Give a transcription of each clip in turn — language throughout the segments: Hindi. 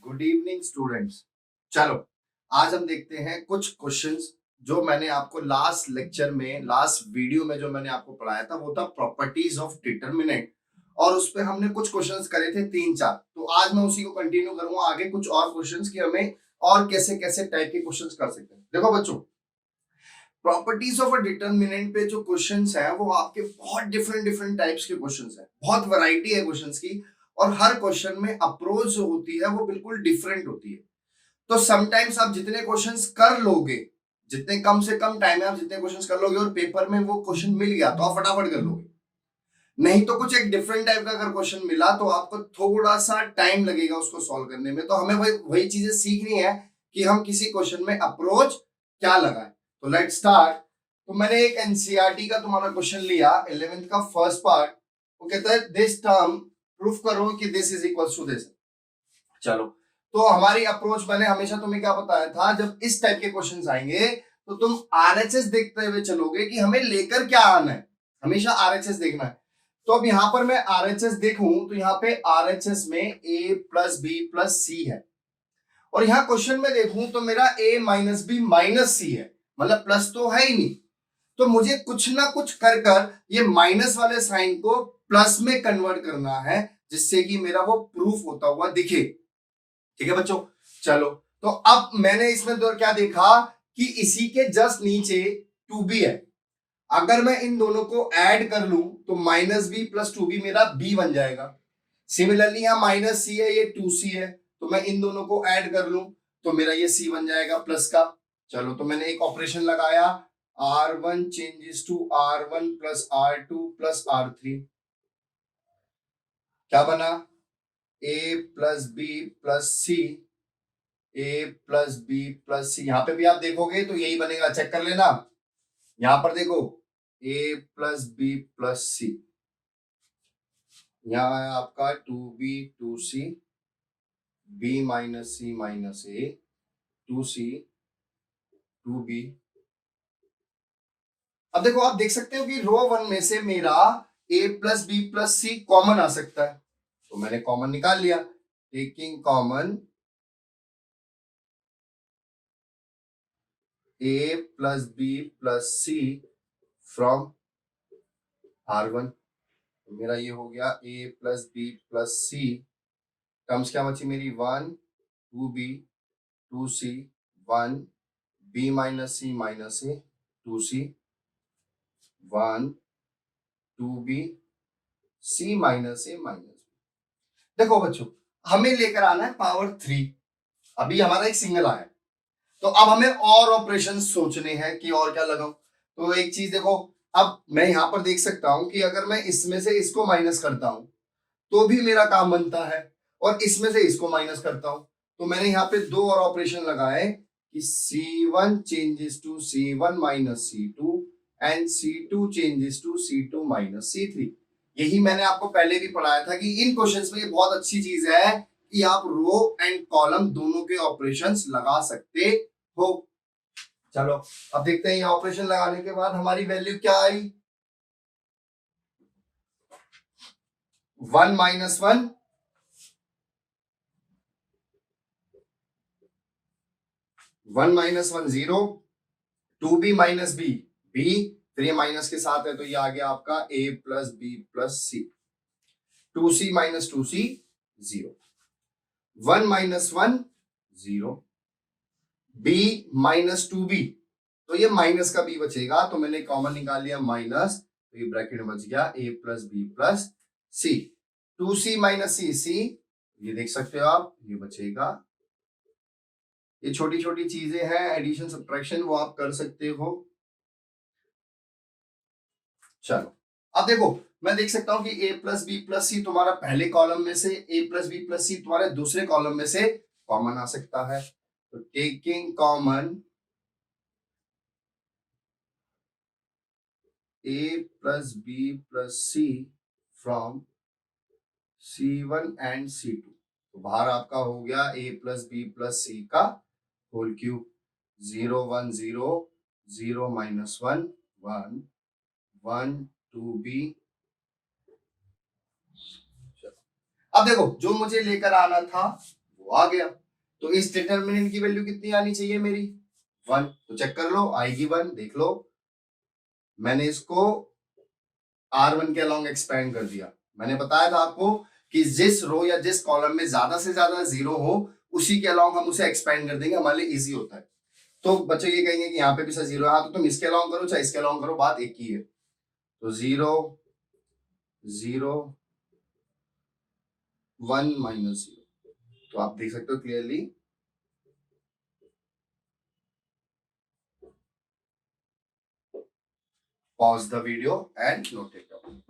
Good evening students. चलो आज हम देखते हैं कुछ क्वेश्चंस जो मैंने आपको लास्ट लेक्चर में लास्ट वीडियो में जो मैंने आपको पढ़ाया था वो था प्रॉपर्टीज ऑफ डिटरमिनेंट और उस पे हमने कुछ क्वेश्चंस करे थे 3-4। तो आज मैं उसी को कंटिन्यू करूंगा आगे कुछ और क्वेश्चंस की हमें और कैसे कैसे टाइप के क्वेश्चंस कर सकते हैं। देखो बच्चों, प्रॉपर्टीज ऑफ अ डिटरमिनेंट पे जो क्वेश्चंस हैं वो आपके बहुत डिफरेंट डिफरेंट टाइप्स के क्वेश्चंस हैं, बहुत वैरायटी है क्वेश्चंस की और हर क्वेश्चन में अप्रोच जो होती है वो बिल्कुल डिफरेंट होती है। तो समटाइम्स आप जितने क्वेश्चंस कर लोगे, जितने कम से कम टाइम में आप जितने क्वेश्चंस कर लोगे और पेपर में वो क्वेश्चन मिल गया तो आप फटाफट कर लोगे। नहीं तो कुछ एक डिफरेंट टाइप का अगर क्वेश्चन मिला तो आपको थोड़ा सा टाइम लगेगा उसको सॉल्व करने में। तो हमें वही चीजें सीखनी है कि हम किसी क्वेश्चन में अप्रोच क्या लगाएं। तो लेट्स स्टार्ट। तो मैंने एक एनसीईआरटी का तुम्हारा क्वेश्चन लिया 11th का फर्स्ट पार्ट। वो कहता है दिस टर्म प्रूफ करो कि this is equal to this. चलो, तो हमारी अप्रोच मैंने हमेशा तुम्हें क्या बताया था, जब इस टाइप के क्वेश्चंस आएंगे तो तुम आरएचएस देखते हुए चलोगे कि हमें लेकर क्या आना है, हमेशा आरएचएस देखना है। तो अब यहां पर मैं आरएचएस देखूं तो यहाँ पे आरएचएस में a प्लस बी प्लस सी है और यहाँ क्वेश्चन में देखूं तो मेरा a माइनस बी माइनस सी है, मतलब प्लस तो है ही नहीं। तो मुझे कुछ ना कुछ कर कर ये माइनस वाले साइन को प्लस में कन्वर्ट करना है जिससे कि मेरा वो प्रूफ होता हुआ दिखे। ठीक है बच्चों, चलो तो अब मैंने इसमें तो क्या देखा कि इसी के जस्ट नीचे 2b है। अगर मैं इन दोनों को ऐड कर लूं तो माइनस बी प्लस 2b मेरा b बन जाएगा। सिमिलरली यहां माइनस सी है, ये 2c है, तो मैं इन दोनों को ऐड कर लूं तो मेरा ये c बन जाएगा प्लस का। चलो तो मैंने एक ऑपरेशन लगाया, r1 changes to r1 plus r2 plus r3। क्या बना? a plus B plus C, a plus B plus C. यहां पे भी आप देखोगे तो यही बनेगा, चेक कर लेना। यहां पर देखो a plus B plus C, यहां है आपका 2b 2c, b minus C minus a, 2c 2b। अब देखो आप देख सकते हो कि रो 1 में से मेरा a plus B plus C common आ सकता है, तो मैंने कॉमन निकाल लिया। Taking common a plus B plus C from r1, तो मेरा ये हो गया a plus B plus C. Terms क्या बची मेरी? 1 2b 2c 1 b minus C minus A 2c 1 2b c minus A minus B. देखो बच्चों, हमें लेकर आना है पावर 3। अभी हमारा एक सिंगल आया, तो अब हमें और ऑपरेशन सोचने हैं कि और क्या लगाऊं। तो एक चीज देखो, अब मैं यहां पर देख सकता हूं कि अगर मैं इसमें से इसको माइनस करता हूं तो भी मेरा काम बनता है और इसमें से इसको माइनस करता हूं तो मैंने यहाँ पे दो और ऑपरेशन लगाए कि C1 changes to C1 minus C2 and C2 changes to C2 minus C3। यही मैंने आपको पहले भी पढ़ाया था कि इन क्वेश्चंस में ये बहुत अच्छी चीज है कि आप रो एंड कॉलम दोनों के ऑपरेशंस लगा सकते हो। चलो अब देखते हैं ये ऑपरेशन लगाने के बाद हमारी वैल्यू क्या आई। 1 minus 1 1 minus 1 0, 2b minus B B, फिर ये माइनस के साथ है तो ये आ गया आपका a plus B plus C. 2c minus 2c 0, 1 minus 1 0, b minus 2b, तो ये माइनस का b बचेगा तो मैंने कॉमन निकाल लिया माइनस, तो ये ब्रैकेट में बच गया a plus B plus C. 2c minus C C, ये देख सकते हो आप, ये बचेगा। ये छोटी छोटी चीजें हैं, एडिशन सब्ट्रैक्शन, वो आप कर सकते हो। चलो अब देखो, मैं देख सकता हूं कि a प्लस बी प्लस सी तुम्हारा पहले कॉलम में से, a प्लस बी प्लस सी तुम्हारे दूसरे कॉलम में से कॉमन आ सकता है। तो taking common a plus B plus C from C1 and C2, तो बाहर आपका हो गया a plus B plus C का होल क्यूब। 0 1 0 0 minus 1 1 1 2b। अब देखो जो मुझे लेकर आना था वो आ गया। तो इस डिटरमिनेंट की वैल्यू कितनी आनी चाहिए मेरी? 1। तो चेक कर लो, आएगी 1। देख लो, मैंने इसको R1 के अलोंग एक्सपेंड कर दिया। मैंने बताया था आपको कि जिस रो या जिस कॉलम में ज्यादा से ज्यादा जीरो हो उसी के अलोंग हम उसे एक्सपेंड कर देंगे, हमारे लिए इजी होता है। तो बच्चे ये कहेंगे कि यहाँ पे भी सर जीरो है, हाँ तो तुम इसके अलोंग करो चाहे इसके अलोंग करो, बात एक ही है। तो 0 0 1 -0, तो आप देख सकते हो clearly. Pause the video and note it down.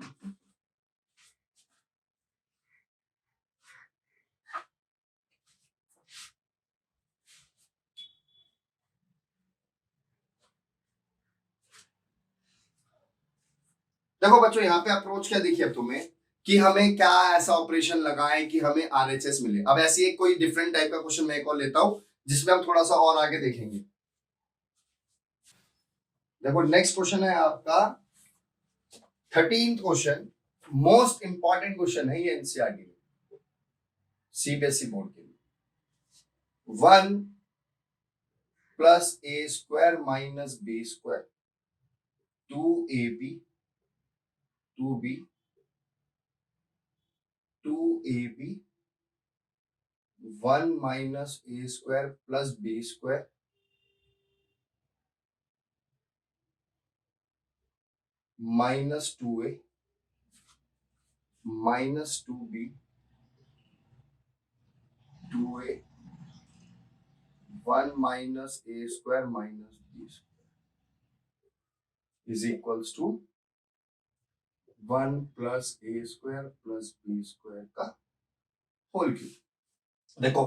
देखो बच्चों, यहाँ पे अप्रोच क्या देखिए अब तुम्हें कि हमें क्या ऐसा ऑपरेशन लगाएं कि हमें आरएचएस मिले। अब ऐसी एक कोई डिफरेंट टाइप का क्वेश्चन मैं एक और लेता हूं जिसमें हम थोड़ा सा और आगे देखेंगे। देखो नेक्स्ट क्वेश्चन है आपका 13th question, most important question है ये एनसीईआरटी में, सीबीएसई बोर्ड के लिए। 1 + a² - b², 2ab 2b 2ab 1 - a² + b² -2a -2b 2a 1 - a² - b² is equals to 1 + a² + b² का होल क्यूब। देखो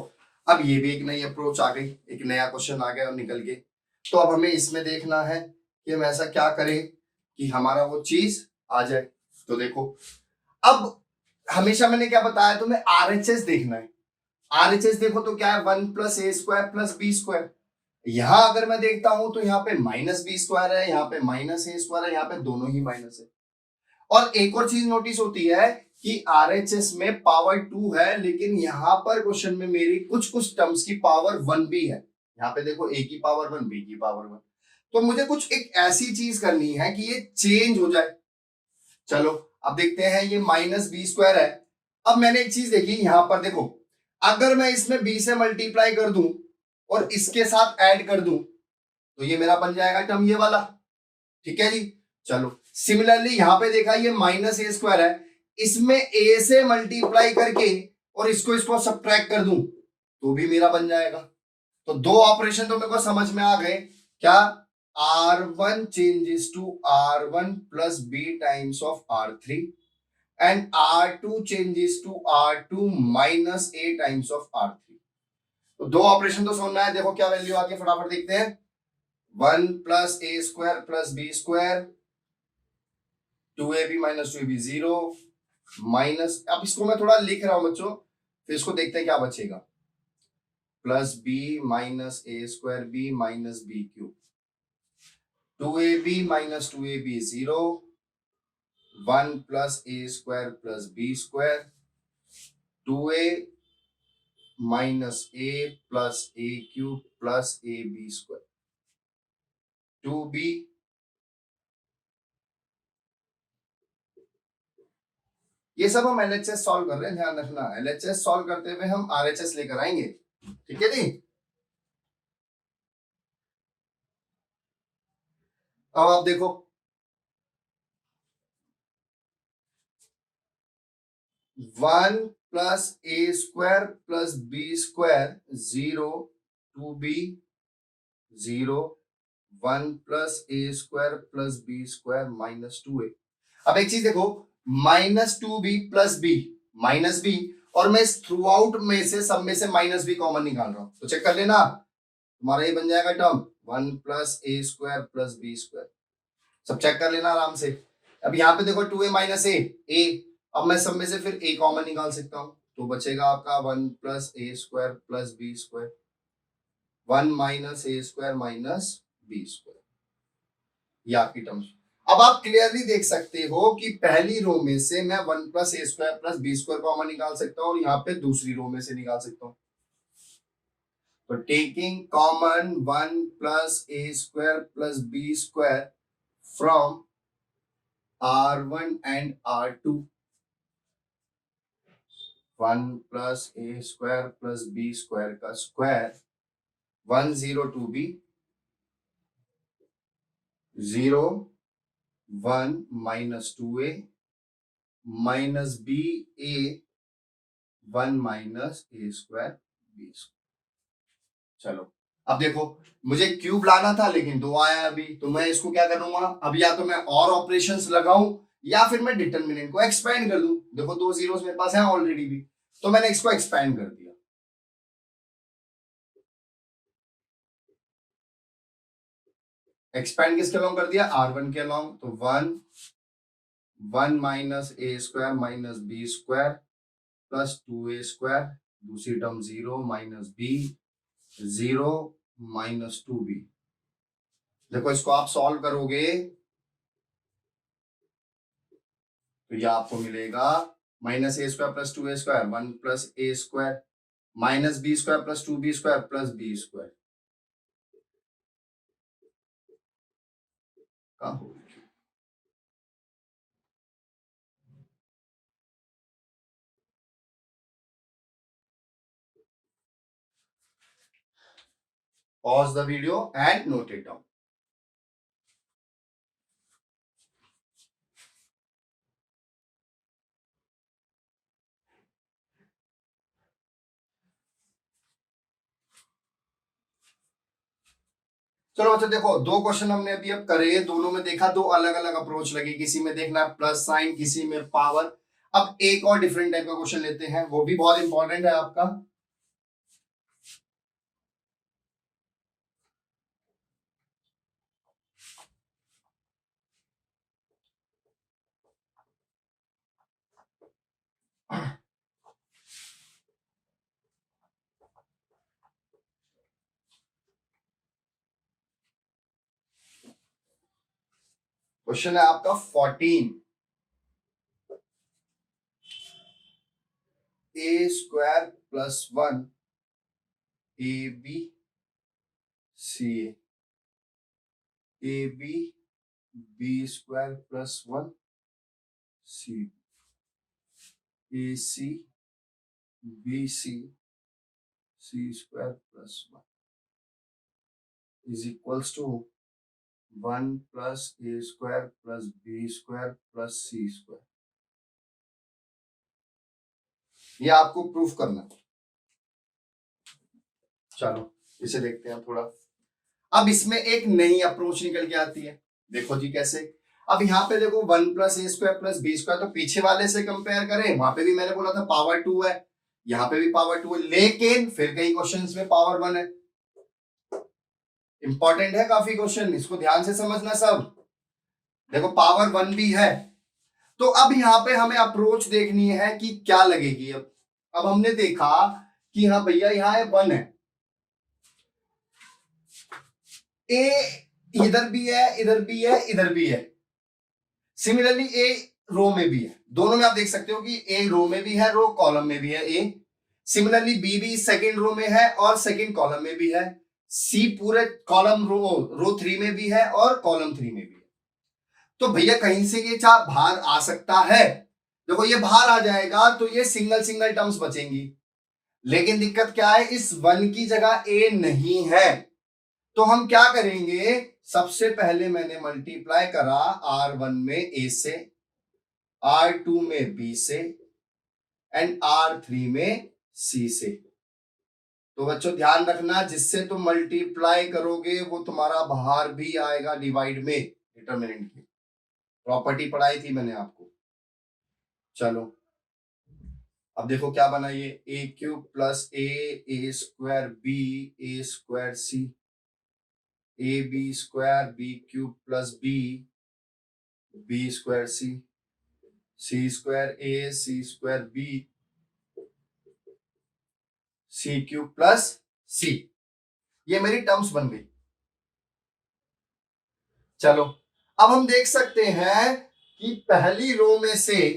अब ये भी एक नई अप्रोच आ गई, एक नया क्वेश्चन आ गया और निकल के। तो अब हमें इसमें देखना है कि हम ऐसा क्या करें कि हमारा वो चीज आ जाए। तो देखो अब हमेशा मैंने क्या बताया तुम्हें, आरएचएस देखना है। आरएचएस देखो तो क्या है, 1 + a² + b²। यहां अगर मैं देखता हूं तो यहाँ पे -b² है, यहाँ पे -a² है, यहाँ पे दोनों ही माइनस है। और एक और चीज नोटिस होती है कि आरएचएस में पावर 2 है, लेकिन यहां पर क्वेश्चन में मेरी कुछ कुछ टर्म्स की पावर 1 भी है। यहाँ पे देखो a की पावर 1, b की पावर 1। तो मुझे कुछ एक ऐसी चीज करनी है कि ये चेंज हो जाए। चलो अब देखते हैं, ये -b² है। अब मैंने एक चीज देखी यहां पर, देखो अगर मैं इसमें b से मल्टीप्लाई कर दूं और इसके साथ ऐड कर दूं तो ये मेरा बन जाएगा टर्म ये वाला। ठीक है जी। चलो सिमिलरली यहां पे देखा, ये -a² है, इसमें a से मल्टीप्लाई करके और इसको सब्ट्रैक्ट कर दूं तो भी मेरा बन जाएगा। तो दो ऑपरेशन तो मेरे को समझ में आ गए। क्या? R1 changes to R1 + b times of R3 and R2 changes to R2 - a times of R3। तो दो ऑपरेशन तो समझ में आया। देखो क्या वैल्यू आके फटाफट देखते हैं। 1 + a² + b², 2ab - 2ab 0 minus, अब इसको मैं थोड़ा लिख रहा हूं बच्चों, फिर इसको देखते हैं क्या बचेगा। +b - a² b - b³, 2ab - 2ab 0, 1 + a² + b², 2a - a + a³ + ab², 2b। ये सब हम एलएचएस सॉल्व कर रहे हैं, ध्यान रखना। एलएचएस सॉल्व करते हुए हम आरएचएस लेकर आएंगे। ठीक है जी। अब आप देखो, 1 + a² + b² 0, 2b 0, 1 + a² + b² -2a। अब एक चीज देखो, -2b + b -b, और मैं इस थ्रू आउट में से सब में से -b कॉमन निकाल रहा हूं, तो चेक कर लेना तुम्हारा ये बन जाएगा टर्म 1 + a² + b²। सब चेक कर लेना आराम से। अब यहाँ पे देखो 2a - a, अब मैं सब में से फिर a कॉमन निकाल सकता हूँ, तो बचेगा आपका 1 + a² + b², 1 - a² - b²। ये आपकी टर्म्स। अब आप क्लियरली देख सकते हो कि पहली रो में से मैं 1 + a² + b² कॉमन निकाल सकता हूँ और यहाँ पे दूसरी रो में से निकाल सकता हूँ। तो taking common 1 plus A square plus B square from R1 and R2, 1 plus A square plus B square का square 102 B 0 1 minus 2a minus B A 1 minus A square B square. चलो अब देखो, मुझे क्यूब लाना था लेकिन 2 आया अभी, तो मैं इसको क्या करूंगा, अब या तो मैं और ऑपरेशंस लगाऊं या फिर मैं डिटरमिनेंट को एक्सपेंड कर दूं। देखो 2 जीरोस मेरे पास है ऑलरेडी भी, तो मैंने इसको एक्सपेंड कर दिया। एक्सपेंड किसके अलोंग कर दिया, R1 के अलोंग, तो 1 माइनस ए square minus B square plus 2a square, दूसरी term 0 minus B 0 minus 2b। देखो इसको आप सॉल्व करोगे तो यह आपको मिलेगा माइनस ए square plus 2a square 1 plus ए square minus B square plus 2b square plus B square का हो। Pause the video and note it down. चलो बच्चों देखो, दो क्वेश्चन हमने अभी अब करे, दोनों में देखा दो अलग अलग अप्रोच लगी, किसी में देखना प्लस साइन, किसी में पावर। अब एक और डिफरेंट टाइप का क्वेश्चन लेते हैं, वो भी बहुत इंपॉर्टेंट है आपका। क्वेश्चन है आपका 14, A square plus 1 A B C A B B square plus 1 C A C B C C square plus 1 is equals to 1 plus A square plus B square plus C square. ये आपको प्रूफ करना है। चलो इसे देखते हैं थोड़ा। अब इसमें एक नई अप्रोच निकल के आती है, देखो जी कैसे। अब यहाँ पे देखो 1 प्लस ए स्क्वायर प्लस बी स्क्वायर, तो पीछे वाले से कंपेयर करें, वहां पे भी मैंने बोला था पावर 2 है, यहाँ पे भी पावर 2 है, लेकिन फिर कई क्वेश्चंस में पावर 1 है। इंपॉर्टेंट है काफी क्वेश्चन, इसको ध्यान से समझना सब। देखो पावर 1 भी है, तो अब यहाँ पे हमें अप्रोच देखनी है कि क्या लगेगी। अब हमने देखा कि हाँ भैया यहाँ 1 है, ए इधर भी है, इधर भी है, इधर भी है। सिमिलरली ए रो में भी है, दोनों में आप देख सकते हो कि ए रो में भी है, रो कॉलम में भी है ए। सिमिलरली बी भी सेकंड रो में है और सेकंड कॉलम में भी है। सी पूरे कॉलम रो 3 में भी है और कॉलम 3 में भी है। तो भैया कहीं से ये चार बाहर आ सकता है। देखो ये बाहर आ जाएगा तो ये सिंगल सिंगल टर्म्स बचेंगी, लेकिन दिक्कत क्या है, इस 1 की जगह ए नहीं है। तो हम क्या करेंगे, सबसे पहले मैंने मल्टीप्लाई करा R1 में ए से, R2 में बी से एंड R3 में सी से। तो बच्चों ध्यान रखना, जिससे तुम मल्टीप्लाई करोगे वो तुम्हारा बाहर भी आएगा डिवाइड में। डिटरमिनेंट की प्रॉपर्टी पढ़ाई थी मैंने आपको। चलो अब देखो क्या बना, ये A cube plus A square B A square C A B square B cube plus B square C square A C square B C cube plus C. ये मेरी टर्म्स बन गई। चलो अब हम देख सकते हैं कि पहली रो में से,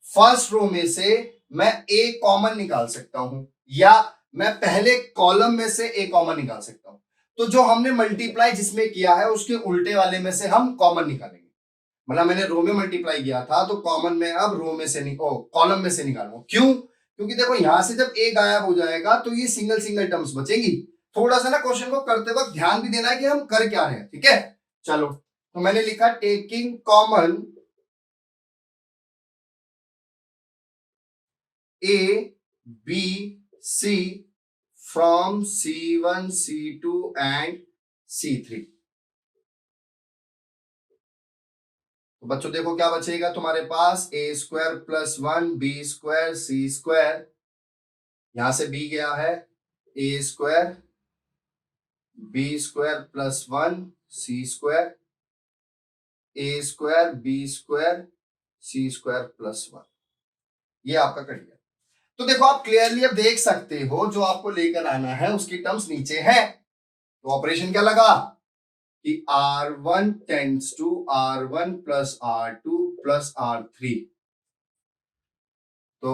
फर्स्ट रो में से मैं ए कॉमन निकाल सकता हूं, या मैं पहले कॉलम में से ए कॉमन निकाल सकता हूं। तो जो हमने मल्टीप्लाई जिसमें किया है उसके उल्टे वाले में से हम कॉमन निकालेंगे। मतलब मैंने रो में मल्टीप्लाई किया था तो कॉमन में अब रो में से कॉलम में से निकालूंगा। क्यों? क्योंकि देखो यहां से जब ए गायब हो जाएगा तो ये सिंगल सिंगल टर्म्स बचेंगी। थोड़ा सा ना क्वेश्चन को करते वक्त ध्यान भी देना है कि हम कर क्या रहे हैं। ठीक है, चलो तो मैंने लिखा taking common A B C from C1 C2 and C3। तो बच्चों देखो क्या बचेगा तुम्हारे पास, A square plus 1 B square C square, यहां से बी गया है, A square B square plus 1 C square, A square B square C square plus 1। ये आपका कट गया। तो देखो आप क्लियरली अब देख सकते हो जो आपको लेकर आना है उसकी टर्म्स नीचे है। तो ऑपरेशन क्या लगा कि R1 tends to R1 plus R2 plus R3। तो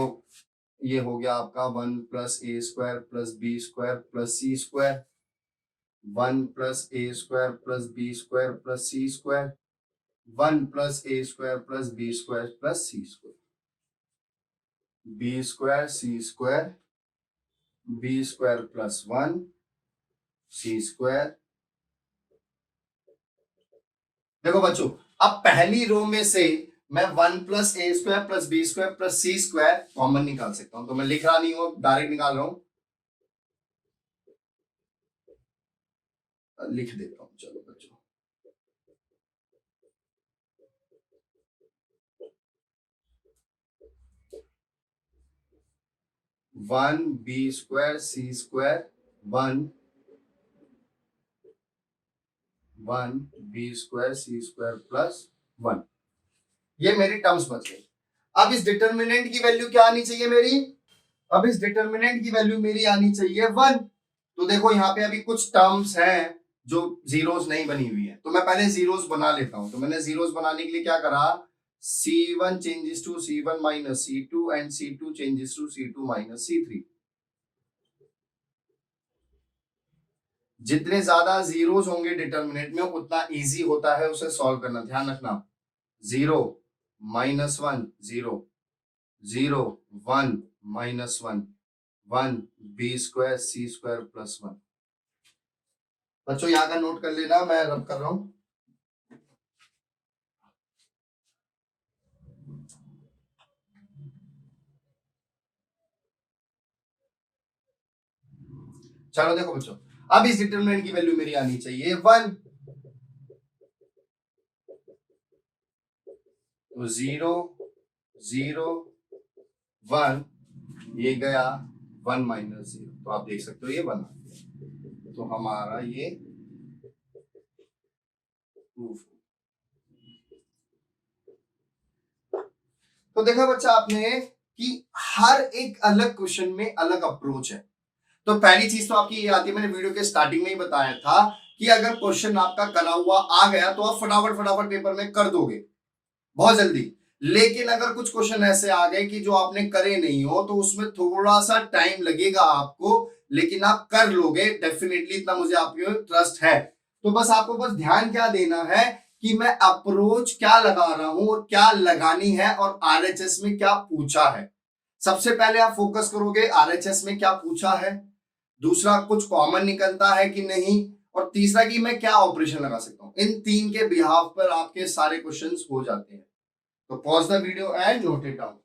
ये हो गया आपका 1 प्लस ए square plus B square plus सी स्क्वायर, 1 प्लस ए square plus B square plus सी स्क्वायर, 1 प्लस ए square plus B square plus सी square, B square C square, B square plus 1 C square. देखो बच्चों अब पहली रो में से मैं 1 प्लस ए square plus B square plus सी स्क्वायर कॉमन निकाल सकता हूं। तो मैं लिख रहा नहीं हूं, डायरेक्ट निकाल रहा हूं, लिख देता हूं। चलो बच्चों 1 B square C square 1 B square C square plus 1, ये मेरी टर्म्स बच गई। अब इस डिटर्मिनेंट की वैल्यू क्या आनी चाहिए मेरी? अब इस डिटर्मिनेंट की वैल्यू मेरी आनी चाहिए 1। तो देखो यहाँ पे अभी कुछ टर्म्स हैं जो जीरोस नहीं बनी हुई है, तो मैं पहले जीरोस बना लेता हूं। तो मैंने जीरोस बनाने के लिए क्या करा, C1 changes to C1 minus C2 and C2 changes to C2 minus C3। जितने ज्यादा जीरोस होंगे डिटर्मिनेंट में उतना इजी होता है उसे सॉल्व करना। ध्यान रखना, 0 -1 0 0 1 -1 1 B square C square plus 1। बच्चों यहां का नोट कर लेना, मैं रब कर रहा हूं। चलो देखो बच्चों अब इस डिटरमिनेंट की वैल्यू मेरी आनी चाहिए 1। तो 0 0 1 ये गया 1 माइनस 0, तो आप देख सकते हो ये 1 आ गया। तो हमारा ये प्रूफ। तो देखा बच्चा आपने कि हर एक अलग क्वेश्चन में अलग अप्रोच है। तो पहली चीज तो आपकी ये आती है, मैंने वीडियो के स्टार्टिंग में ही बताया था कि अगर क्वेश्चन आपका करा हुआ आ गया तो आप फटाफट फटाफट पेपर में कर दोगे बहुत जल्दी। लेकिन अगर कुछ क्वेश्चन ऐसे आ गए कि जो आपने करे नहीं हो तो उसमें थोड़ा सा टाइम लगेगा आपको, लेकिन आप कर लोगे डेफिनेटली, इतना मुझे आप पे ट्रस्ट है। तो बस आपको बस ध्यान क्या देना है कि मैं अप्रोच क्या लगा रहा हूं और क्या लगानी है और आरएचएस में क्या पूछा है। सबसे पहले आप फोकस करोगे आरएचएस में क्या पूछा है, दूसरा कुछ कॉमन निकलता है कि नहीं, और तीसरा कि मैं क्या ऑपरेशन लगा सकता हूं। इन तीन के बिहाफ पर आपके सारे क्वेश्चंस हो जाते हैं। तो pause the video and note it down.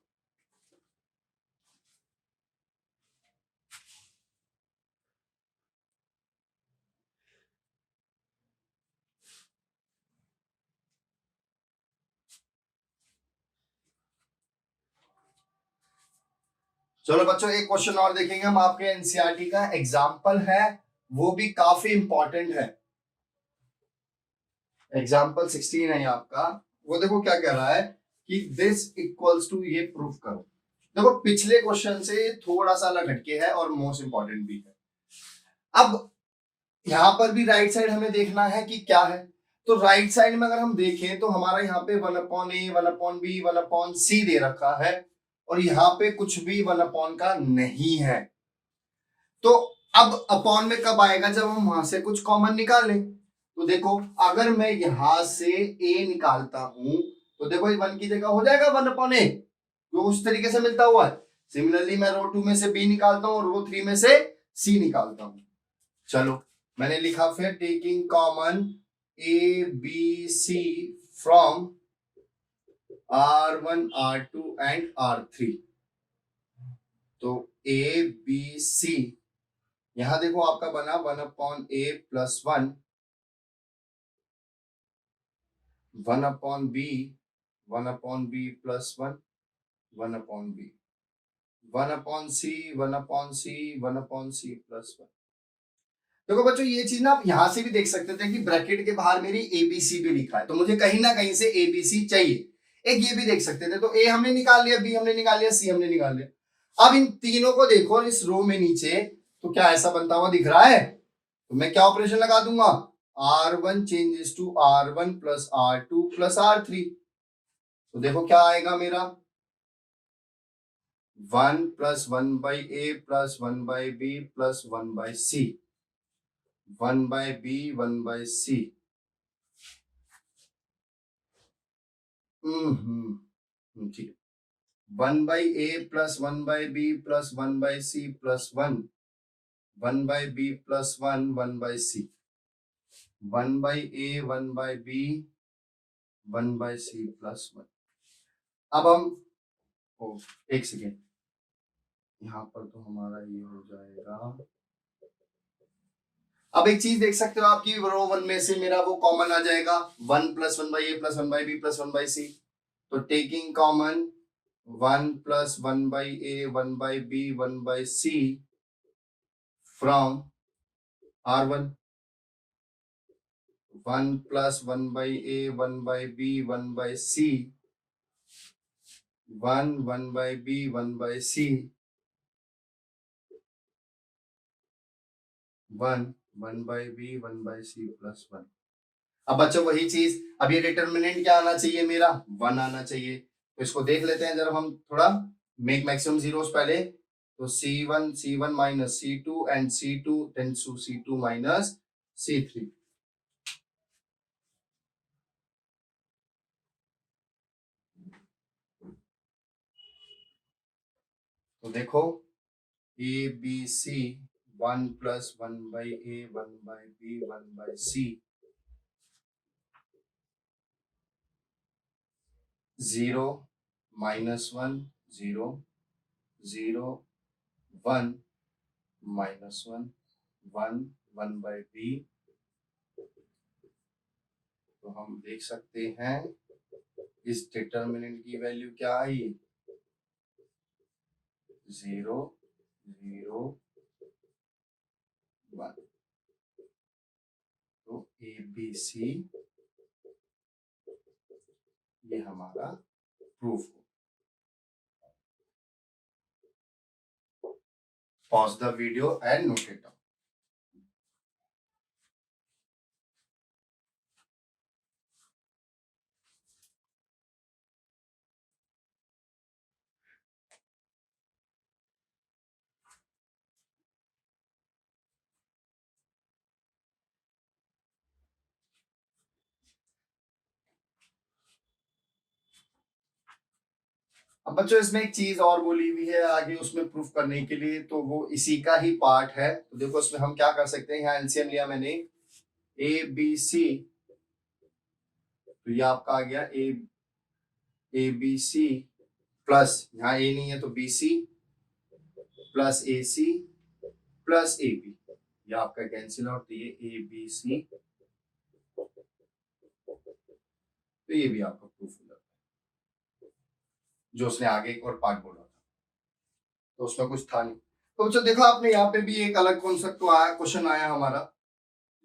चलो बच्चों एक क्वेश्चन और देखेंगे हम, आपके एनसीईआरटी का एग्जाम्पल है, वो भी काफी इंपॉर्टेंट है। एग्जाम्पल 16 है आपका। वो देखो क्या कह रहा है कि दिस इक्वल्स टू, ये प्रूफ करो। देखो पिछले क्वेश्चन से थोड़ा सा अलग हटके है और मोस्ट इंपॉर्टेंट भी है। अब यहां पर भी राइट साइड हमें देखना है कि क्या है। तो राइट साइड में अगर हम देखें तो हमारा यहाँ पे 1/a 1/b 1/c दे रखा है और यहाँ पे कुछ भी 1 अपॉन का नहीं है। तो अब अपॉन में कब आएगा, जब हम वहां से कुछ कॉमन निकालें। तो देखो अगर मैं यहां से a निकालता हूं तो देखो ये 1 की जगह हो जाएगा 1/a, जो उस तरीके से मिलता हुआ है। सिमिलरली मैं रो 2 में से b निकालता हूं और रो 3 में से c निकालता हूं। चलो मैंने लिखा फिर taking common a b c from r1 r2 and r3। तो a b c यहां देखो आपका बना 1/a plus 1, 1/b, 1/b plus 1, 1/b, 1/c, 1/c, 1/c plus 1। देखो बच्चों ये चीज ना आप यहां से भी देख सकते थे कि ब्रैकेट के बाहर मेरी एबीसी भी लिखा है, तो मुझे कहीं ना कहीं से एबीसी चाहिए। एक ये भी देख सकते थे, तो ए हमने निकाल लिया, बी हमने निकाल लिया, सी हमने निकाल लिया। अब इन तीनों को देखो इस रो में नीचे, तो क्या ऐसा बनता हुआ दिख रहा है? तो मैं क्या ऑपरेशन लगा दूंगा, R1 changes to R1 plus R2 plus R3। तो देखो क्या आएगा मेरा 1 plus 1/a plus 1/b plus 1/c, 1/b 1/c। ठीक है, 1/a plus 1/b plus 1/c plus 1, 1/b plus 1, 1/c, 1/a 1/b 1/c plus 1। अब हम एक सेकेंड, यहां पर तो हमारा ये हो जाएगा। अब एक चीज देख सकते हो आपकी रो 1 में से मेरा वो कॉमन आ जाएगा 1 plus 1/a plus 1/b plus 1/c। तो taking common 1 plus 1/a 1/b 1/c from R1, 1 plus 1/a 1/b 1/c, 1 1/b 1/c, 1 1/b 1/c plus 1। अब बच्चों वही चीज, अब ये डिटर्मिनेंट क्या आना चाहिए मेरा 1 आना चाहिए। तो इसको देख लेते हैं जरा हम थोड़ा, मेक मैक्सिमम जीरोस पहले। तो C1 minus C2 and C2 tends to C2 minus C3। तो देखो A B C 1 plus 1/a 1/b 1/c 0 minus 1 0 0 1 minus 1 1 1/b। तो हम देख सकते हैं इस डिटर्मिनेंट की वैल्यू क्या आई, 0 0 1। तो ABC ये हमारा प्रूफ हो। Pause the video and note it down. अब बच्चों इसमें एक चीज और बोली हुई है आगे उसमें प्रूफ करने के लिए, तो वो इसी का ही पार्ट है। तो देखो इसमें हम क्या कर सकते हैं, यहाँ एलसीएम लिया मैंने ABC, तो ये आपका आ गया ABC प्लस यहाँ A नहीं है तो BC plus AC plus AB, ये आपका कैंसिल आउट, तो ये ABC, तो ये भी आपका प्रूफ हो जाता है। जो उसने आगे एक और पार्ट बोला था तो उसमें कुछ था नहीं। तो बच्चों देखो आपने यहाँ पे भी एक अलग कॉन्सेप्ट तो आया, क्वेश्चन आया हमारा,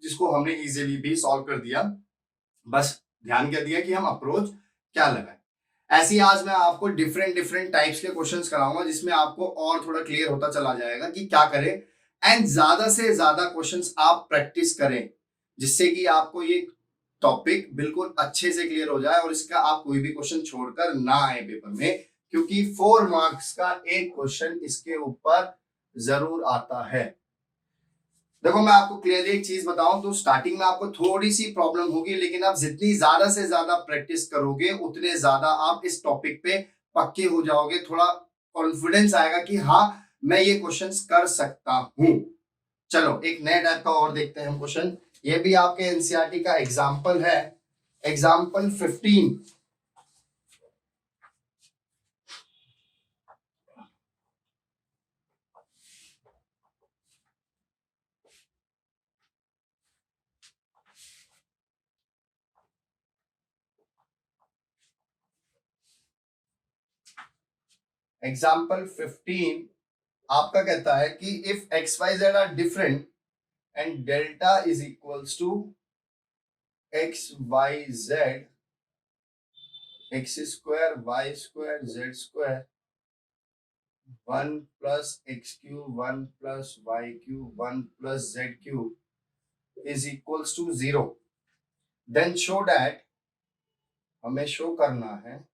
जिसको हमने इजीली भी सॉल्व कर दिया। बस ध्यान क्या दिया कि हम अप्रोच क्या लगाए। ऐसे ही आज मैं आपको डिफरेंट डिफरेंट टाइप्स के क्वेश्चंस कराऊंगा, जिसमें आपको और थोड़ा क्लियर होता चला जाएगा कि क्या करें, एंड ज्यादा से ज्यादा क्वेश्चंस आप प्रैक्टिस करें, जिससे कि आपको ये टॉपिक बिल्कुल अच्छे से क्लियर हो जाए और इसका आप कोई भी क्वेश्चन छोड़कर ना आए पेपर में, क्योंकि 4 मार्क्स का एक क्वेश्चन इसके ऊपर जरूर आता है। देखो मैं आपको क्लियरली एक चीज बताऊं तो स्टार्टिंग में आपको थोड़ी सी प्रॉब्लम होगी, लेकिन आप जितनी ज्यादा से ज्यादा प्रैक्टिस करोगे उतने ज्यादा आप इस टॉपिक पे पक्के हो जाओगे, थोड़ा कॉन्फिडेंस आएगा कि हाँ मैं ये क्वेश्चंस कर सकता हूं। चलो एक नए टाइप का और देखते हैं हम क्वेश्चन। ये भी आपके एनसीईआरटी का एग्जाम्पल है, एग्जाम्पल 15। एग्जाम्पल 15 आपका कहता है कि if X Y Z are different and delta is equals to X Y Z X square Y square Z square 1 plus X cube 1 plus Y cube 1 plus Z cube is equals to 0, then show that, हमें शो करना है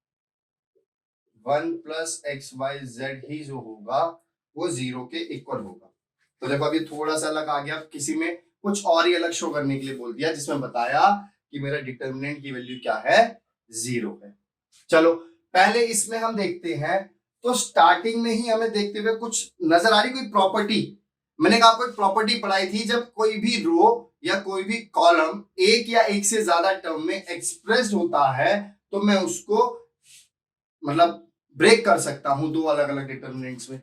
1 प्लस एक्स वाई जेड ही जो होगा वो 0 के इक्वल होगा। तो देखो अभी थोड़ा सा अलग आ गया, किसी में कुछ और ही अलग शो करने के लिए बोल दिया, जिसमें बताया कि मेरा डिटर्मिनेंट की वैल्यू क्या है, 0 है। चलो पहले इसमें हम देखते हैं, तो स्टार्टिंग में ही हमें देखते हुए कुछ नजर आ रही कोई प्रॉपर्टी। मैंने आपको एक प्रॉपर्टी पढ़ाई थी, जब कोई भी रो या कोई भी कॉलम एक या एक से ज्यादा टर्म में एक्सप्रेस्ड होता है तो मैं उसको मतलब ब्रेक कर सकता हूं दो अलग अलग डिटर्मिनेंट्स में।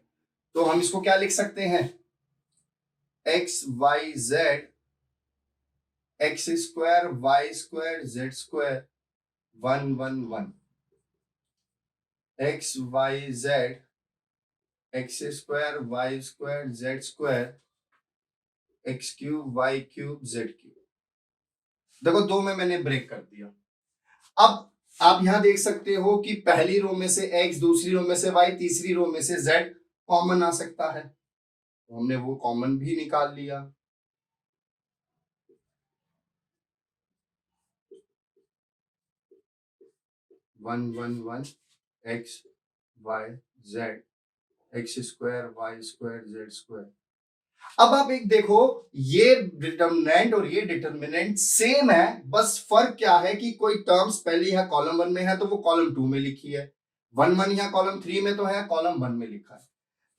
तो हम इसको क्या लिख सकते हैं, X Y Z X square Y square Z square 1 1 1, X Y Z X square Y square Z square X cube Y cube Z cube. देखो दो में मैंने ब्रेक कर दिया। अब आप यहां देख सकते हो कि पहली रो में से x, दूसरी रो में से y, तीसरी रो में से z कॉमन आ सकता है, तो हमने वो कॉमन भी निकाल लिया। One one one X Y Z X square Y square Z square. अब आप एक देखो, ये डिटर्मिनेंट और ये डिटर्मिनेंट सेम है, बस फर्क क्या है कि कोई टर्म्स पहले यहां कॉलम 1 में है तो वो कॉलम 2 में लिखी है, 1 1 यहां कॉलम 3 में तो है, कॉलम 1 में लिखा है।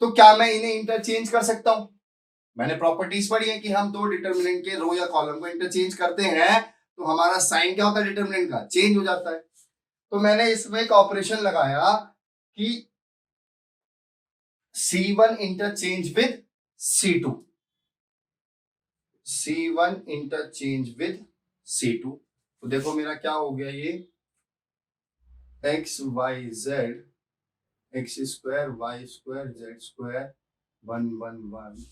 तो क्या मैं इन्हें इंटरचेंज कर सकता हूं? मैंने प्रॉपर्टीज पढ़ी है कि हम दो डिटर्मिनेंट के रो या कॉलम को इंटरचेंज करते हैं तो हमारा साइन क्या होता है, डिटर्मिनेंट का चेंज हो जाता है। तो मैंने इसमें एक ऑपरेशन लगाया कि C1 interchange with C2, C1 interchange with C2। तो देखो मेरा क्या हो गया, ये X Y Z X square Y square Z square 1 1 1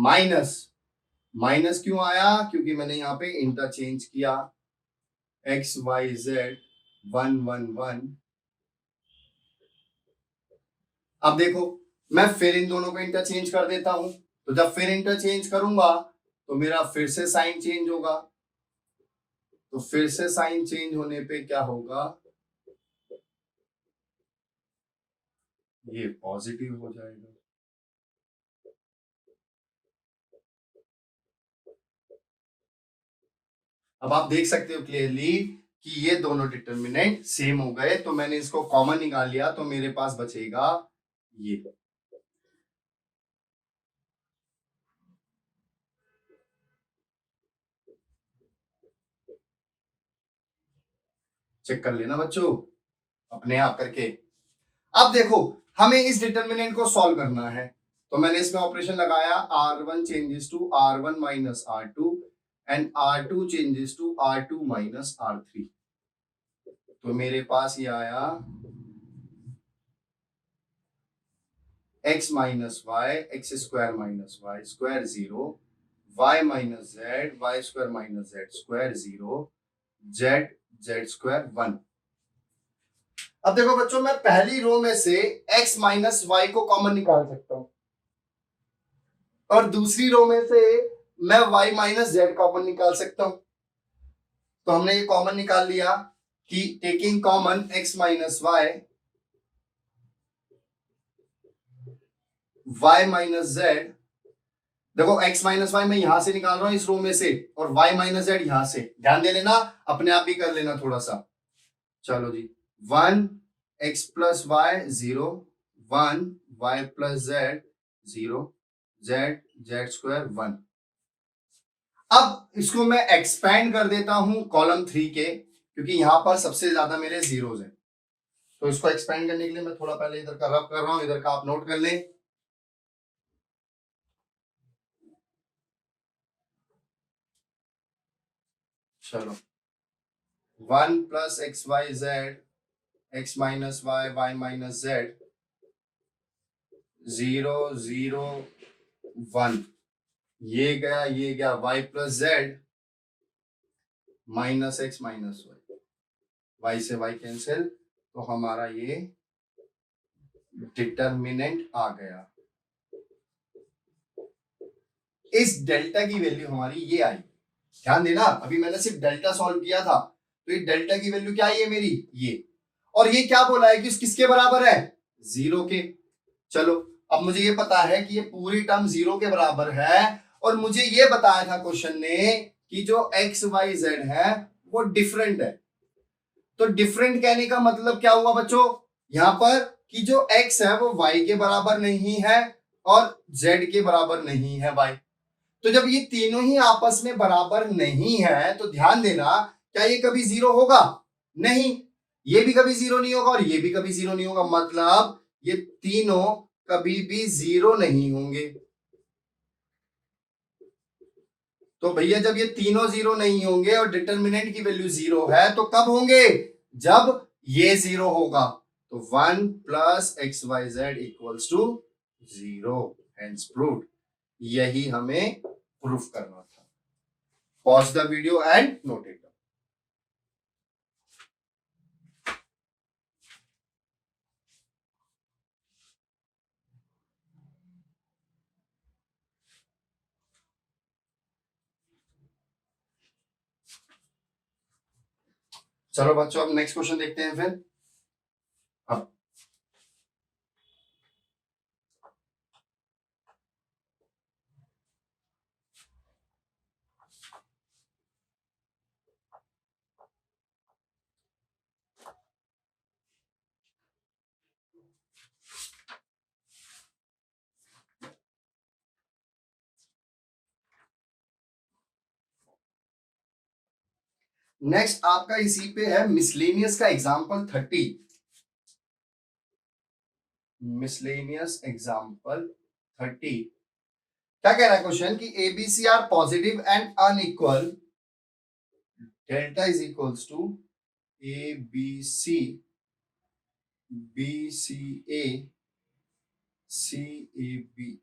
minus, minus क्यों आया, क्योंकि मैंने यहां पे इंटरचेंज किया, एक्स वाई जेड 1 1 1। अब देखो मैं फिर इन दोनों को इंटरचेंज कर देता हूं, तो जब फिर इंटरचेंज करूंगा तो मेरा फिर से साइन चेंज होगा, तो फिर से साइन चेंज होने पे क्या होगा, ये पॉजिटिव हो जाएगा। अब आप देख सकते हो क्लियरली कि ये दोनों डिटर्मिनेंट सेम हो गए, तो मैंने इसको कॉमन निकाल लिया, तो मेरे पास बचेगा ये। चेक कर लेना बच्चों अपने आप करके। अब देखो हमें इस डिटर्मिनेंट को सॉल्व करना है, तो मैंने इसमें ऑपरेशन लगाया, R1 changes to R1 minus R2 and R2 changes to R2 minus R3। तो मेरे पास ये आया x minus y x square minus y square 0, y minus z y square minus z square 0, z z square 1। अब देखो बच्चों मैं पहली रो में से x माइनस वाई को कॉमन निकाल सकता हूं और दूसरी रो में से मैं y माइनस जेड कॉमन निकाल सकता हूं। तो हमने ये कॉमन निकाल लिया कि taking common x minus y y minus z, देखो x माइनस वाई मैं यहां से निकाल रहा हूं इस रो में से, और y माइनस जेड यहां से, ध्यान दे लेना, अपने आप भी कर लेना थोड़ा सा। चलो जी, 1 x plus y 0, 1 y plus z 0, z z square 1। अब इसको मैं एक्सपैंड कर देता हूं कॉलम 3 के, क्योंकि यहां पर सबसे ज्यादा मेरे जीरोज हैं। तो इसको एक्सपैंड करने के लिए मैं थोड़ा पहले इधर का रब कर रहा हूं, इधर का आप नोट कर लें। चलो, 1 plus x Y Z, x minus y, y minus z, 0 0 1, ये गया y plus z minus x minus y, y से वाई कैंसिल, तो हमारा ये डिटर्मिनेंट आ गया। इस डेल्टा की वैल्यू हमारी ये आई। ध्यान देना, अभी मैंने सिर्फ डेल्टा सॉल्व किया था, तो ये डेल्टा की वैल्यू क्या आई है मेरी, ये। और ये क्या बोला है कि किसके बराबर है, 0 के। चलो, अब मुझे ये पता है कि ये पूरी टर्म 0 के बराबर है, और मुझे ये बताया था क्वेश्चन ने कि जो एक्स वाई जेड है वो डिफरेंट है। तो डिफरेंट कहने का मतलब क्या हुआ बच्चों, यहां पर कि जो x है वो y के बराबर नहीं है और z के बराबर नहीं है y। तो जब ये तीनों ही आपस में बराबर नहीं है तो ध्यान देना, क्या ये कभी जीरो होगा, नहीं, ये भी कभी जीरो नहीं होगा और ये भी कभी जीरो नहीं होगा, मतलब ये तीनों कभी भी जीरो नहीं होंगे। तो भैया जब ये तीनों जीरो नहीं होंगे और डिटर्मिनेंट की वैल्यू जीरो है तो कब होंगे, जब ये जीरो होगा। तो 1 plus x Y z equals to 0, hence proved. यही हमें प्रूफ करना था। Pause the video and note it. चलो बच्चों, अब नेक्स्ट क्वेश्चन देखते हैं फिर। अब नेक्स्ट आपका इसी पे है मिसलेनियस का एग्जांपल 30। मिसलेनियस एग्जांपल 30 क्या कह रहा है क्वेश्चन कि a b c are positive and unequal, delta is equals to a B c, B C A, c A b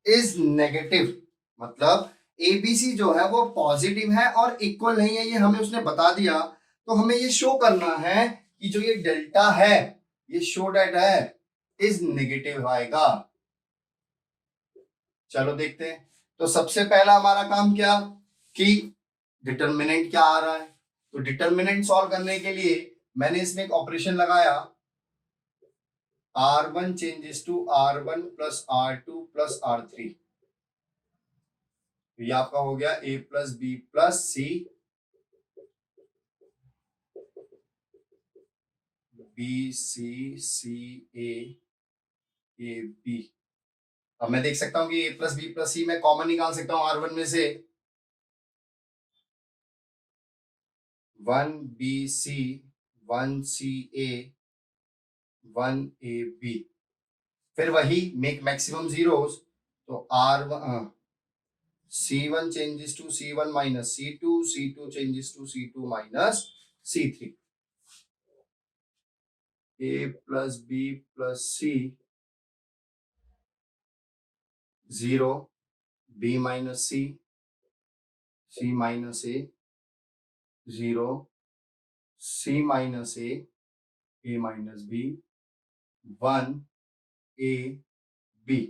is negative. मतलब एबीसी जो है वो पॉजिटिव है और इक्वल नहीं है, ये हमें उसने बता दिया। तो हमें ये शो करना है कि जो ये डेल्टा है, ये शो डेट है, इज नेगेटिव आएगा। चलो देखते हैं। तो सबसे पहला हमारा काम क्या, कि डिटर्मिनेंट क्या आ रहा है। तो डिटर्मिनेंट सॉल्व करने के लिए मैंने इसमें एक ऑपरेशन लगाया, R1 changes to R1 plus R2 plus R3। ये आपका हो गया a plus B plus c, B C c a, a b. अब मैं देख सकता हूं कि a plus B plus c मैं कॉमन निकाल सकता हूं R1 में से, 1 B C, 1 C A, 1 A B. फिर वही मेक मैक्सिमम जीरोस, तो R1 C1 changes to C1 minus C2, C2 changes to C2 minus C3, A plus B plus C 0, B minus C, C minus A 0, C minus A minus B 1, A B।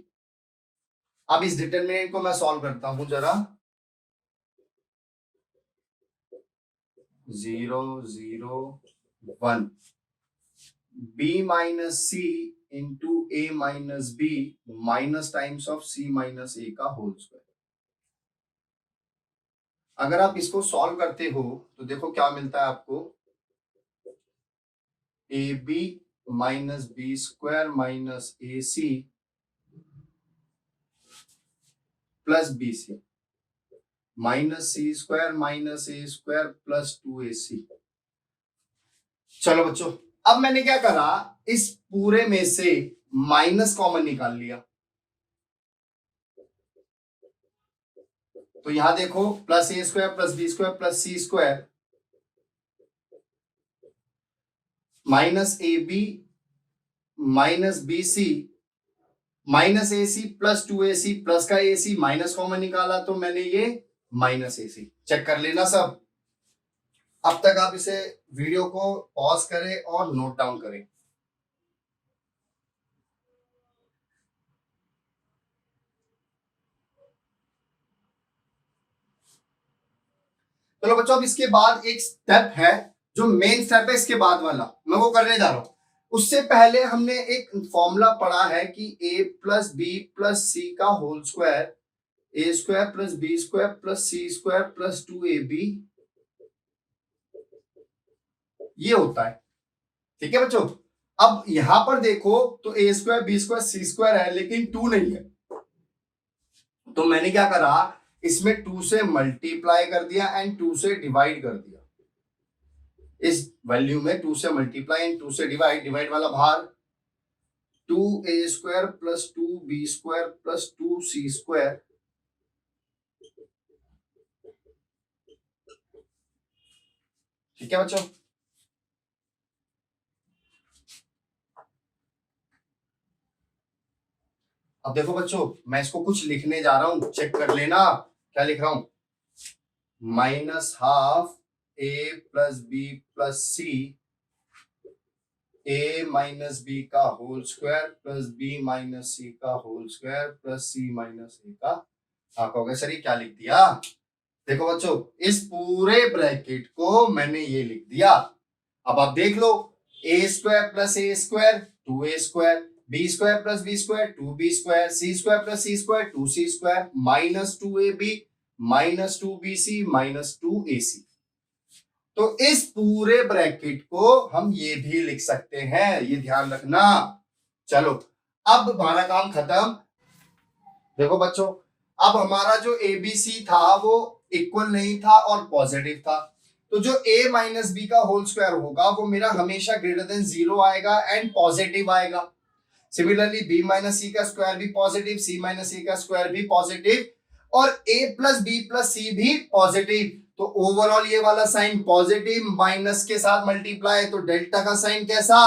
अब इस डिटरमिनेंट को मैं सॉल्व करता हूं जरा, 0 0 1, B minus C into A minus B minus times of C minus A का होल स्क्वायर। अगर आप इसको सॉल्व करते हो तो देखो क्या मिलता है आपको, a b minus B square minus a c plus b c minus c square minus A square plus 2ac। चलो बच्चों, अब मैंने क्या करा, इस पूरे में से माइनस कॉमन निकाल लिया। तो यहां देखो plus A square plus B square plus C square minus a b minus b c minus a c plus 2ac plus का ए सी माइनस कॉमन निकाला तो मैंने ये माइनस ए सी। चेक कर लेना सब। अब तक आप इसे वीडियो को पॉज करें और नोट डाउन करें। चलो बच्चों, अब इसके बाद एक स्टेप है जो मेन स्टेप है, इसके बाद वाला मैं वो करने जा रहा हूं। उससे पहले हमने एक फॉर्मूला पढ़ा है कि a plus B plus C का whole square A square plus B square plus C square plus 2ab ये होता है। ठीक है बच्चों, अब यहां पर देखो तो ए square B square C square है लेकिन 2 नहीं है, तो मैंने क्या करा, इसमें 2 से मल्टीप्लाई कर दिया एंड 2 से डिवाइड कर दिया। इस वैल्यू में 2 से मल्टीप्लाई एंड 2 से डिवाइड, डिवाइड वाला भार 2a square plus 2b square plus 2c square. ठीक है बच्चों, अब देखो बच्चों, मैं इसको कुछ लिखने जा रहा हूं, चेक कर लेना क्या लिख रहा हूं। Minus half A plus B plus C A minus B का whole square plus B minus C का whole square plus C minus A का। आप कहोगे सर ये क्या लिख दिया। देखो बच्चों, इस पूरे ब्रैकेट को मैंने ये लिख दिया। अब आप देख लो, A square plus A square 2a square, B square plus B square 2b square, C square plus C square 2c square minus 2ab minus 2bc minus 2ac। तो इस पूरे ब्रैकेट को हम ये भी लिख सकते हैं, ये ध्यान रखना। चलो, अब हमारा काम खत्म। देखो बच्चों, अब हमारा जो एबीसी था वो इक्वल नहीं था और पॉजिटिव था, तो जो a माइनस बी का होल स्क्वायर होगा वो मेरा हमेशा ग्रेटर देन 0 आएगा एंड पॉजिटिव आएगा। सिमिलरली b माइनस सी का स्क्वायर भी पॉजिटिव, c माइनस सी का स्क्वायर भी पॉजिटिव और a प्लस बी प्लस सी भी पॉजिटिव। तो ओवरऑल ये वाला साइन पॉजिटिव, माइनस के साथ मल्टीप्लाई, तो डेल्टा का साइन कैसा,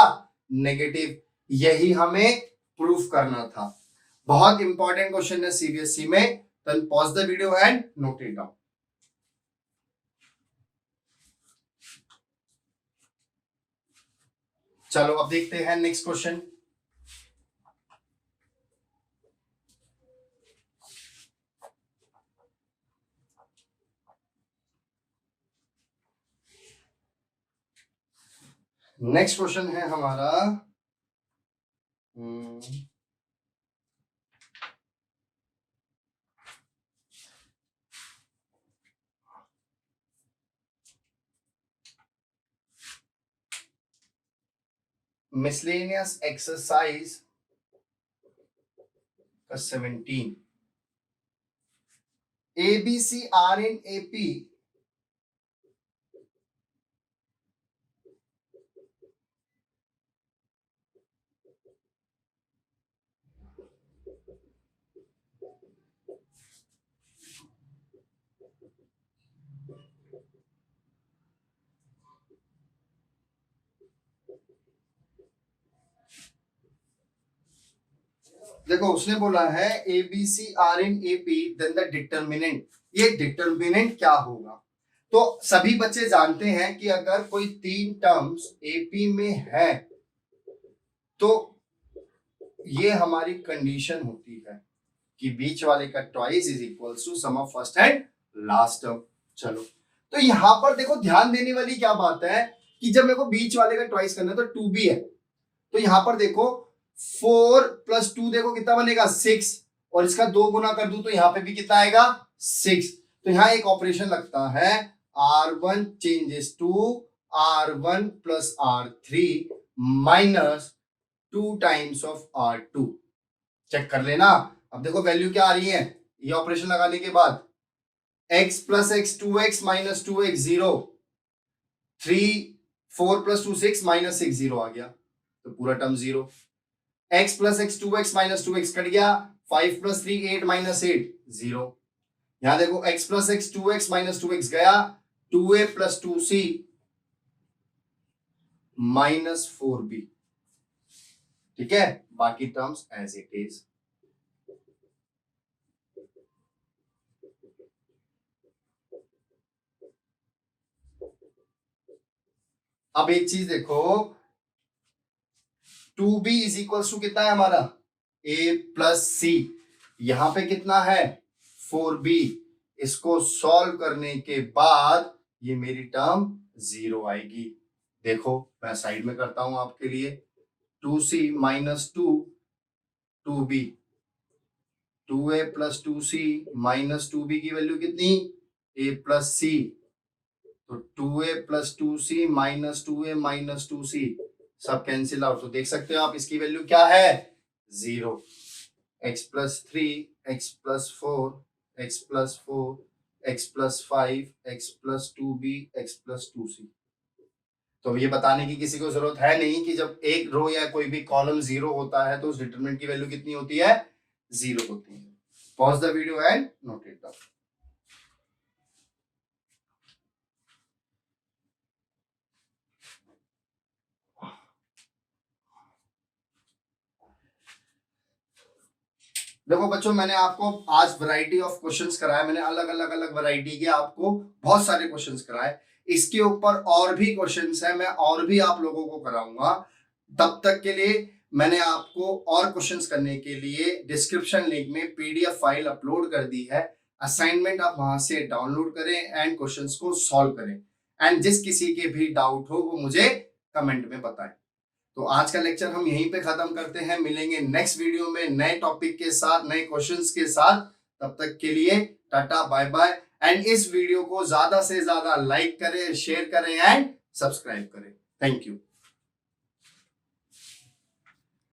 नेगेटिव। यही हमें प्रूफ करना था। बहुत इंपॉर्टेंट क्वेश्चन है सीबीएसई में, तो pause the video and note it down. चलो अब देखते हैं नेक्स्ट क्वेश्चन। नेक्स्ट क्वेश्चन है हमारा मिसलेनियस एक्सरसाइज का 17। ABC are in AP देखो उसने बोला है ABC are in AP then the determinant, ये डिटर्मिनेंट क्या होगा। तो सभी बच्चे जानते हैं कि अगर कोई 3 टर्म्स AP में है तो ये हमारी कंडीशन होती है कि बीच वाले का twice is equals to sum of first and last term. चलो, तो यहां पर देखो ध्यान देने वाली क्या बात है कि जब मेरे को बीच वाले का ट्वाइस करना है तो 2b है, तो यहां पर देखो 4 + 2 देखो कितना बनेगा 6, और इसका 2 गुना कर दूं तो यहां पे भी कितना आएगा 6। तो यहां एक ऑपरेशन लगता है R1 changes to R1 + R3 minus 2 times of R2। Check कर लेना। अब देखो वैल्यू क्या आ रही है ये ऑपरेशन लगाने के बाद, x + x 2x - 2x 0, 3 4 + 2 6 -6 0 आ गया, तो पूरा term 0। x + x 2x - 2x cut गया, 5 + 3 8 - 8 0। यहां देखो x + x 2x - 2x गया, 2a + 2c -4b। ठीक है, बाकी टर्म्स एज इट इज। अब एक चीज देखो, 2b = कितना है हमारा a + c, यहां पे कितना है 4b। इसको सॉल्व करने के बाद ये मेरी टर्म 0 आएगी। देखो मैं साइड में करता हूं आपके लिए, 2c - 2 2b, 2a + 2c - 2b की वैल्यू कितनी a + c, तो 2a + 2c - 2a - 2c सब कैंसिल आउट। तो देख सकते हो आप इसकी वैल्यू क्या है 0। x + 3 x + 4 x + 4 x + 5 x + 2b x + 2c। तो ये बताने की किसी को जरूरत है नहीं कि जब एक रो या कोई भी कॉलम 0 होता है तो उस डिटरमिनेंट की वैल्यू कितनी होती है 0 होती है। Pause the video and note it down. देखो बच्चों, मैंने आपको आज वैरायटी ऑफ क्वेश्चंस कराए, मैंने अलग वैरायटी के आपको बहुत सारे क्वेश्चंस कराए। इसके ऊपर और भी क्वेश्चंस हैं, मैं और भी आप लोगों को कराऊंगा। तब तक के लिए मैंने आपको और क्वेश्चंस करने के लिए डिस्क्रिप्शन लिंक में पीडीएफ फाइल अपलोड कर दी है। असाइनमेंट आप वहां से डाउनलोड करें एंड क्वेश्चंस को सॉल्व करें, एंड जिस किसी के भी डाउट हो वो मुझे कमेंट में बताएं। तो आज का लेक्चर हम यहीं पे खत्म करते हैं, मिलेंगे नेक्स्ट वीडियो में नए टॉपिक के साथ, नए क्वेश्चंस के साथ। तब तक के लिए टाटा बाय बाय, एंड इस वीडियो को ज्यादा से ज्यादा लाइक करें, शेयर करें एंड सब्सक्राइब करें। Thank you.